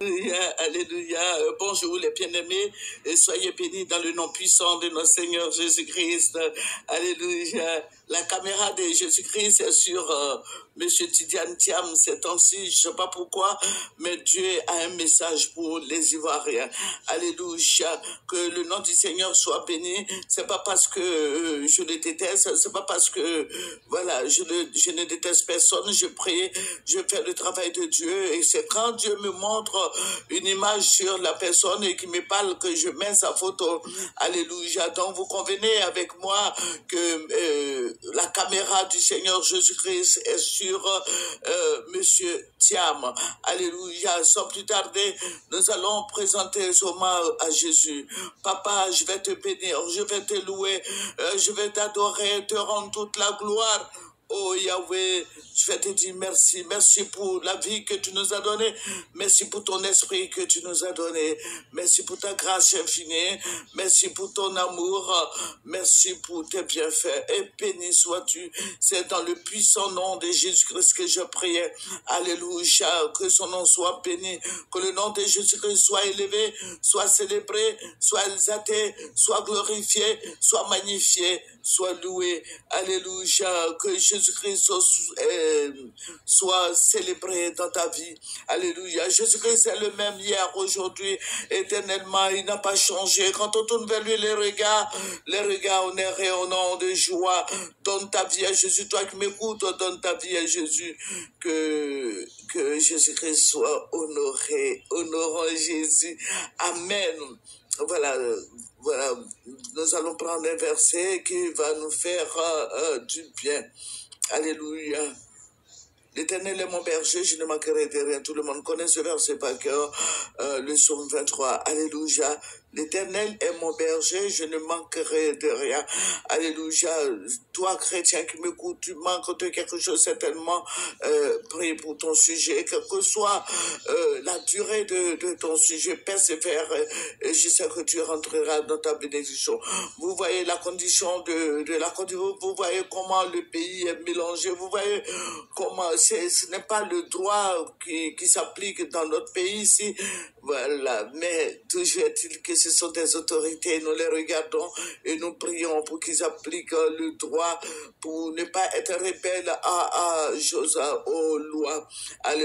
Alléluia, alléluia. Bonjour les bien-aimés et soyez bénis dans le nom puissant de notre Seigneur Jésus-Christ. Alléluia. La caméra de Jésus-Christ est sur Monsieur Tidiane Thiam ces temps-ci. Je ne sais pas pourquoi, mais Dieu a un message pour les Ivoiriens. Alléluia. Que le nom du Seigneur soit béni. C'est pas parce que je le déteste, c'est pas parce que voilà, je ne déteste personne. Je prie, je fais le travail de Dieu et c'est quand Dieu me montre une image sur la personne et qui me parle que je mets sa photo. Alléluia. Donc vous convenez avec moi que la caméra du Seigneur Jésus-Christ est sur Monsieur Thiam. Alléluia. Sans plus tarder, nous allons présenter ce hommage à Jésus. Papa, je vais te bénir, je vais te louer, je vais t'adorer, te rendre toute la gloire. Oh Yahweh, je vais te dire merci. Merci pour la vie que tu nous as donnée. Merci pour ton esprit que tu nous as donné. Merci pour ta grâce infinie. Merci pour ton amour. Merci pour tes bienfaits. Et béni sois-tu. C'est dans le puissant nom de Jésus-Christ que je priais. Alléluia. Que son nom soit béni. Que le nom de Jésus-Christ soit élevé, soit célébré, soit exalté, soit glorifié, soit magnifié, soit loué. Alléluia. Que Jésus-Christ soit célébré dans ta vie. Alléluia. Jésus-Christ est le même hier, aujourd'hui, éternellement. Il n'a pas changé. Quand on tourne vers lui les regards on est rayonnant de joie. Donne ta vie à Jésus. Toi qui m'écoutes, donne ta vie à Jésus. Que Jésus-Christ soit honoré. Honorons Jésus. Amen. Voilà, nous allons prendre un verset qui va nous faire du bien. Alléluia. L'Éternel est mon berger, je ne manquerai de rien. Tout le monde connaît ce verset par cœur, le psaume 23. Alléluia. L'Éternel est mon berger, je ne manquerai de rien. Alléluia. Toi, chrétien qui m'écoutes, tu manques de quelque chose certainement. Prie pour ton sujet, quelle que soit la durée de ton sujet, persévère et je sais que tu rentreras dans ta bénédiction. Vous voyez la condition de la Côte d'Ivoire, vous voyez comment le pays est mélangé, vous voyez comment ce n'est pas le droit qui s'applique dans notre pays ici. Voilà, mais toujours est-il que ce sont des autorités, nous les regardons et nous prions pour qu'ils appliquent le droit pour ne pas être rebelles aux lois, à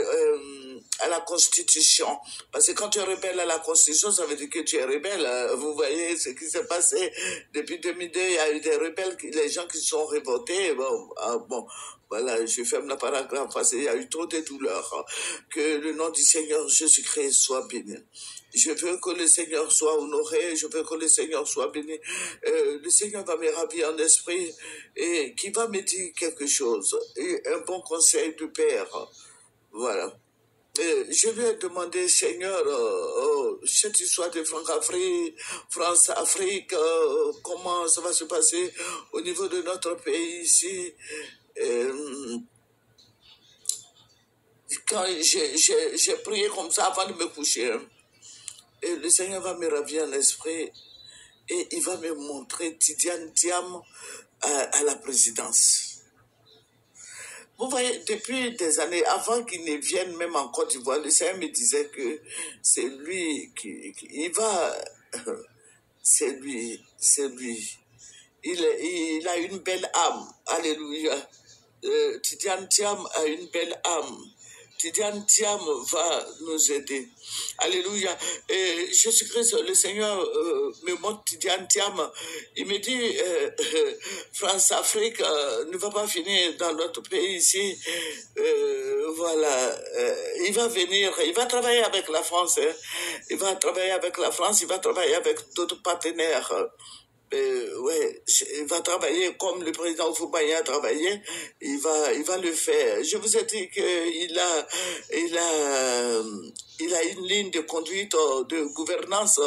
la Constitution. Parce que quand tu es rebelle à la Constitution, ça veut dire que tu es rebelle. Vous voyez ce qui s'est passé depuis 2002, il y a eu des rebelles, les gens qui sont révoltés. Bon, voilà, je ferme la paragraphe parce qu'il y a eu trop de douleurs. Que le nom du Seigneur Jésus-Christ soit béni. Je veux que le Seigneur soit honoré, je veux que le Seigneur soit béni. Le Seigneur va me ravir en esprit et qui va me dire quelque chose. Et un bon conseil du Père. Voilà. Je vais demander, Seigneur, cette histoire de France-Afrique, comment ça va se passer au niveau de notre pays ici. Quand j'ai prié comme ça avant de me coucher, et le Seigneur va me ravir l'esprit et il va me montrer Tidiane Thiam à la présidence. Vous voyez, depuis des années, avant qu'il ne vienne même en Côte d'Ivoire, le Seigneur me disait que c'est lui il va, c'est lui. Il a une belle âme. Alléluia. Tidiane Thiam a une belle âme. Tidiane Thiam va nous aider. Alléluia. Et Jésus-Christ, le Seigneur me montre Tidiane Thiam. Il me dit, France-Afrique ne va pas finir dans notre pays ici. Voilà. Il va venir, il va travailler avec la France. Hein. Il va travailler avec la France, il va travailler avec d'autres partenaires. Ouais, il va travailler comme le président Oufoubaïa a travaillé, il va le faire. Je vous ai dit qu'il a une ligne de conduite, de gouvernance,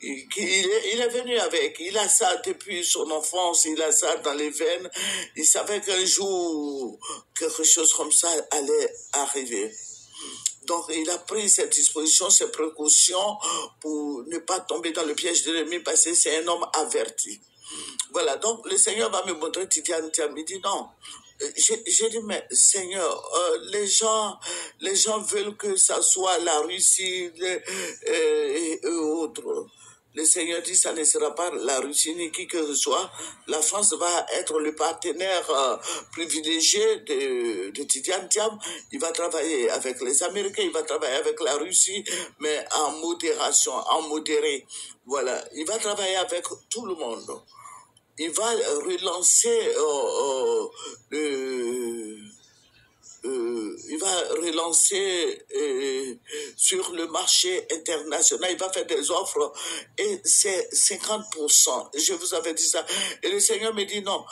il est venu avec, il a ça depuis son enfance, il a ça dans les veines, il savait qu'un jour, quelque chose comme ça allait arriver. Donc, il a pris ses dispositions, ses précautions pour ne pas tomber dans le piège de l'ennemi parce que c'est un homme averti. Voilà, donc le Seigneur va me montrer Tidiane Thiam. Il dit non. J'ai dit, mais Seigneur, les gens Les gens veulent que ça soit la Russie et autres. Le Seigneur dit, ça ne sera pas la Russie ni qui que ce soit. La France va être le partenaire privilégié de Tidiane Thiam. Il va travailler avec les Américains, il va travailler avec la Russie, mais en modération, en modéré. Voilà, il va travailler avec tout le monde. Il va relancer il va relancer sur le marché international, il va faire des offres et c'est 50%. Je vous avais dit ça. Et le Seigneur me dit non,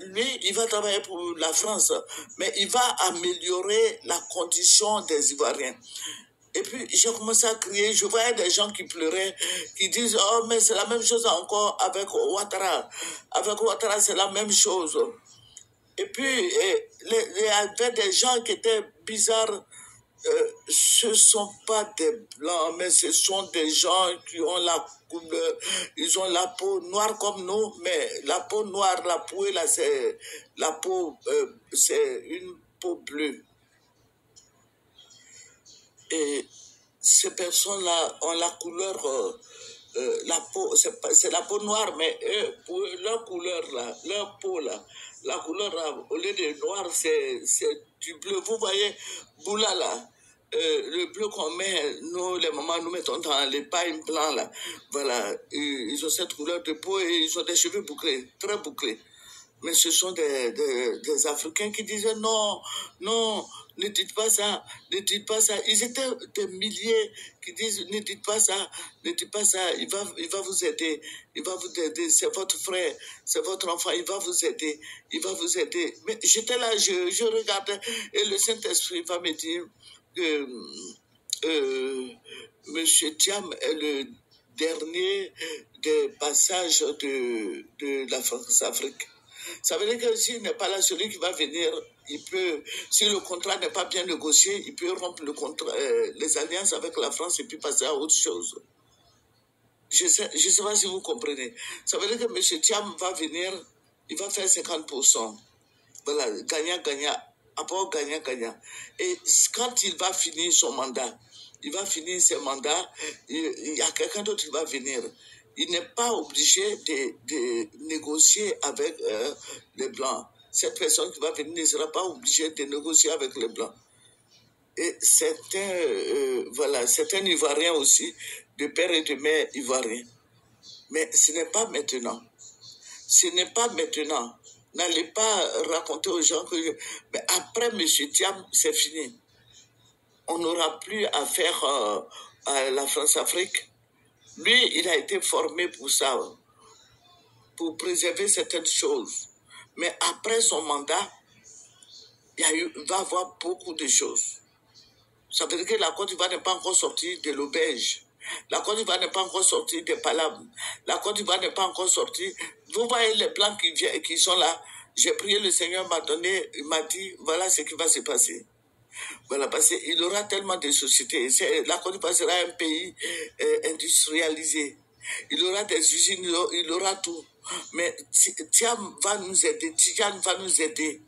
lui, il va travailler pour la France, mais il va améliorer la condition des Ivoiriens. Et puis, j'ai commencé à crier, je voyais des gens qui pleuraient, qui disent, oh, mais c'est la même chose encore avec Ouattara. Avec Ouattara, c'est la même chose. Et puis, il y avait des gens qui étaient bizarres. Ce ne sont pas des blancs, mais ce sont des gens qui ont la couleur. Ils ont la peau noire comme nous, mais la peau noire, la peau, là, c'est la peau, c'est une peau bleue. Et ces personnes-là ont la couleur, la peau, c'est la peau noire, mais eux, pour leur couleur là, leur peau là, la couleur là, au lieu de noir, c'est du bleu. Vous voyez, Boula là, le bleu qu'on met, nous, les mamans, nous mettons dans les pailles blancs là. Voilà, ils ont cette couleur de peau et ils ont des cheveux bouclés, très bouclés. Mais ce sont des Africains qui disaient non, non, ne dites pas ça, ne dites pas ça. Ils étaient des milliers qui disent ne dites pas ça, ne dites pas ça, il va vous aider, il va vous aider, c'est votre frère, c'est votre enfant, il va vous aider, il va vous aider. Mais j'étais là, je regardais et le Saint-Esprit va me dire que Monsieur Thiam est le dernier des passages de la France-Afrique. Ça veut dire que s'il n'est pas là, celui qui va venir, il peut, si le contrat n'est pas bien négocié, il peut rompre le contrat, les alliances avec la France et puis passer à autre chose. Je ne sais pas si vous comprenez. Ça veut dire que M. Thiam va venir, il va faire 50%. Voilà, gagnant-gagnant, apport gagnant-gagnant. Et quand il va finir son mandat, il va finir ses mandats, il y a quelqu'un d'autre qui va venir. Il n'est pas obligé de négocier avec les Blancs. Cette personne qui va venir ne sera pas obligée de négocier avec les Blancs. Et c'est un Ivoirien aussi, de père et de mère ivoirien. Mais ce n'est pas maintenant. Ce n'est pas maintenant. N'allez pas raconter aux gens que... Mais après M. Thiam, c'est fini. On n'aura plus à faire à la France-Afrique. Lui, il a été formé pour ça, pour préserver certaines choses. Mais après son mandat, il va y avoir beaucoup de choses. Ça veut dire que la Côte d'Ivoire n'est pas encore sortie de l'auberge. La Côte d'Ivoire n'est pas encore sortie des palabres. La Côte d'Ivoire n'est pas encore sortie. Vous voyez les plans qui sont là. J'ai prié, le Seigneur m'a donné, il m'a dit, voilà ce qui va se passer. Voilà, parce qu'il aura tellement de sociétés. La Côte d'Ivoire sera un pays industrialisé. Il aura des usines, il aura tout. Mais Thiam va nous aider, Tidiane va nous aider.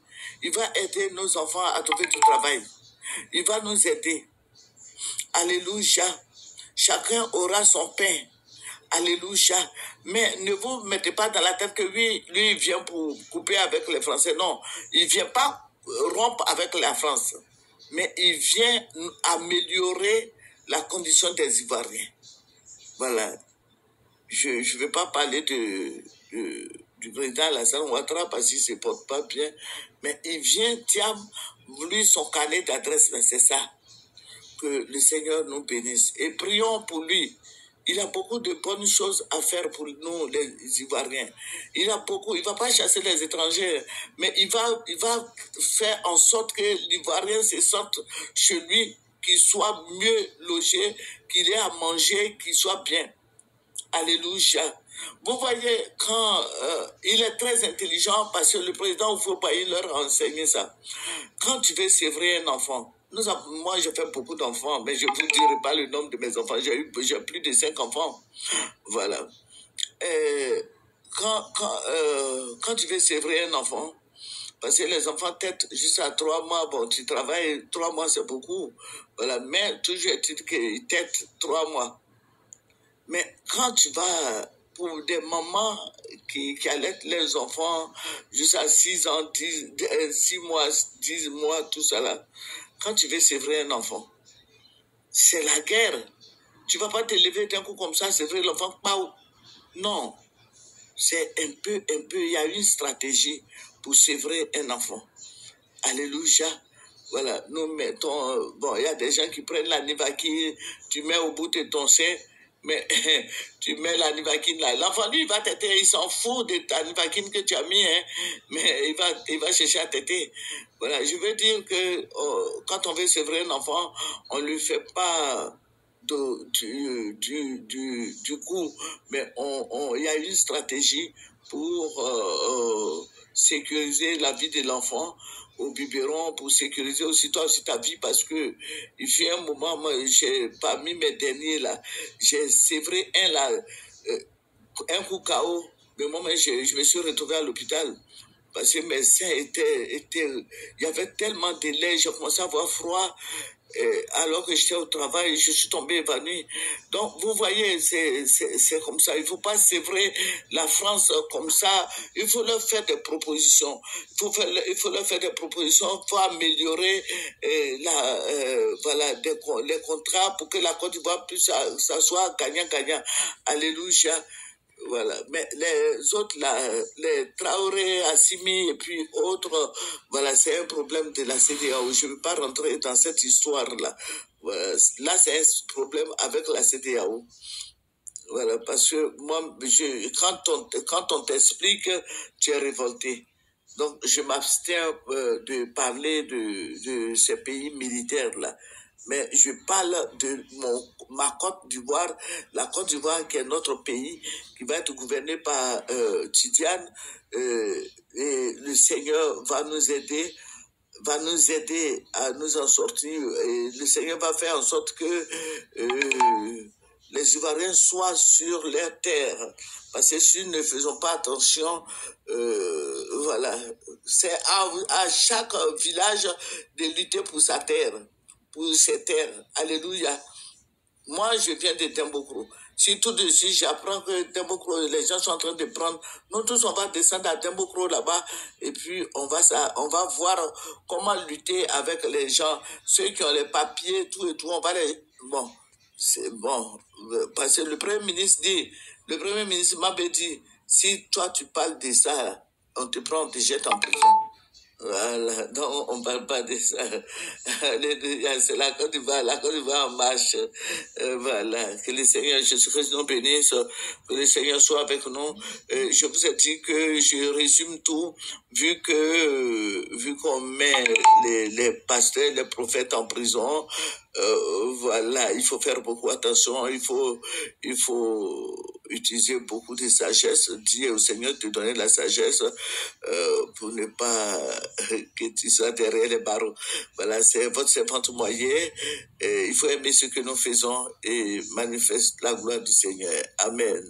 Il va aider nos enfants à trouver du travail. Il va nous aider. Alléluia. Chacun aura son pain. Alléluia. Mais ne vous mettez pas dans la tête que lui, il vient pour couper avec les Français. Non, il ne vient pas rompre avec la France. Mais il vient améliorer la condition des Ivoiriens. Voilà. Je ne vais pas parler du président Alassane Ouattara parce qu'il ne se porte pas bien. Mais il vient, Thiam, lui, son carnet d'adresse, c'est ça. Que le Seigneur nous bénisse. Et prions pour lui. Il a beaucoup de bonnes choses à faire pour nous, les Ivoiriens. Il ne va pas chasser les étrangers, mais il va faire en sorte que l'Ivoirien se sente chez lui, qu'il soit mieux logé, qu'il ait à manger, qu'il soit bien. Alléluia. Vous voyez, quand il est très intelligent, parce que le président Oufoua, il leur a enseigné ça. Quand tu veux sévrer un enfant, moi, j'ai fait beaucoup d'enfants, mais je ne vous dirai pas le nombre de mes enfants. J'ai plus de 5 enfants. Voilà. Quand tu veux sévrer un enfant, Parce que les enfants têtent jusqu'à 3 mois. Bon, tu travailles, 3 mois, c'est beaucoup. Voilà, mais toujours est-il qu'ils têtent 3 mois. Mais quand tu vas pour des mamans qui allaitent les enfants jusqu'à 6 ans, 6 mois, 10 mois, tout ça là, quand tu veux sevrer un enfant, c'est la guerre. Tu ne vas pas te lever d'un coup comme ça, sevrer l'enfant. Non, c'est un peu, il y a une stratégie pour sevrer un enfant. Alléluia. Voilà, nous mettons, bon, il y a des gens qui prennent la Nivaquine, tu mets au bout de ton sein, mais tu mets la Nivaquine là. L'enfant, lui, il va téter, il s'en fout de ta Nivaquine que tu as mis, hein, mais il va chercher à téter. Voilà, je veux dire que quand on veut sevrer un enfant, on ne lui fait pas du coup, mais il y a une stratégie pour sécuriser la vie de l'enfant au biberon, pour sécuriser aussi toi aussi ta vie, parce que il fait un moment, moi, j'ai parmi mes derniers là, j'ai sévré un là, un coup KO, mais moi, je me suis retrouvé à l'hôpital. Parce que mes seins étaient, il y avait tellement de lait, j'ai commencé à avoir froid. Alors que j'étais au travail, je suis tombé évanoui. Donc, vous voyez, c'est comme ça. Il ne faut pas sévrer la France comme ça. Il faut leur faire des propositions. Il faut leur faire des propositions. Il faut améliorer voilà, les contrats pour que la Côte d'Ivoire puisse, ça soit gagnant-gagnant. Alléluia. Voilà, mais les autres, là, les Traoré, Assimi et puis autres, voilà, c'est un problème de la CEDEAO. Je ne veux pas rentrer dans cette histoire-là. Voilà. Là, c'est un problème avec la CEDEAO. Voilà, parce que moi, quand on t'explique, tu es révolté. Donc, je m'abstiens de parler de ces pays militaires-là. Mais je parle de ma Côte d'Ivoire, la Côte d'Ivoire qui est notre pays, qui va être gouverné par Tidiane. Et le Seigneur va nous aider à nous en sortir. Et le Seigneur va faire en sorte que les Ivoiriens soient sur leur terre. Parce que si nous ne faisons pas attention, voilà, c'est à chaque village de lutter pour sa terre, pour ses terres. Alléluia. Moi, je viens de Dembokro. Si tout de suite, j'apprends que Dembokro, les gens sont en train de prendre, nous tous, on va descendre à Dembokro là-bas et puis on va voir comment lutter avec les gens, ceux qui ont les papiers, tout et tout. On va les... Bon, c'est bon. Parce que le Premier ministre m'avait dit, si toi tu parles de ça, on te prend, on te jette en prison. Voilà, donc on ne parle pas de ça. C'est la Côte d'Ivoire en marche. Voilà, que le Seigneur Jésus-Christ nous bénisse, que le Seigneur soit avec nous. Je vous ai dit que je résume tout, vu qu'on met les pasteurs, les prophètes en prison. Voilà, il faut faire beaucoup attention, il faut utiliser beaucoup de sagesse, dire au Seigneur de te donner la sagesse pour ne pas que tu sois derrière les barreaux. Voilà, c'est votre servante moyen. Il faut aimer ce que nous faisons et manifester la gloire du Seigneur. Amen.